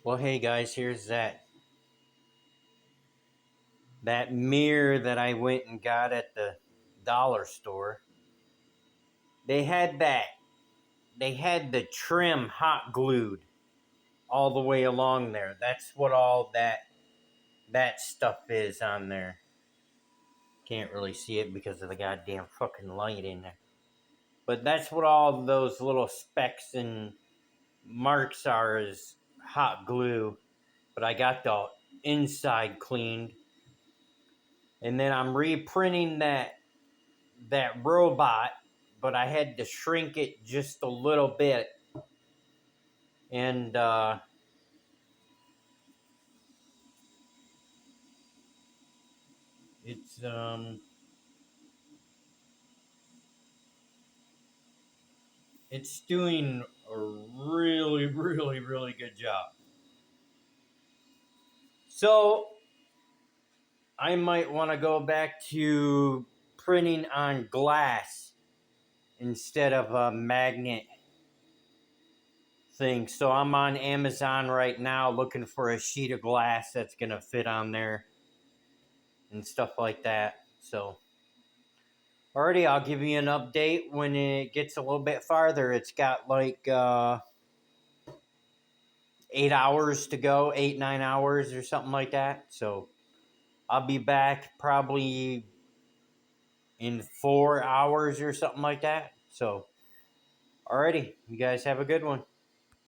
Well, hey guys, here's that mirror that I went and got at the dollar store. They had that. They had the trim hot glued all the way along there. That's what all that stuff is on there. Can't really see it because of the goddamn fucking light in there. But that's what all those little specks and marks are, is hot glue. But I got the inside cleaned. And then I'm reprinting that robot, but I had to shrink it just a little bit. And it's it's doing a really, really, really good job. So I might want to go back to printing on glass instead of a magnet thing. So I'm on Amazon right now looking for a sheet of glass that's gonna fit on there and stuff like that. So alrighty, I'll give you an update when it gets a little bit farther. It's got like 8 hours to go, 8, 9 hours or something like that. So I'll be back probably in 4 hours or something like that. So alrighty, you guys have a good one.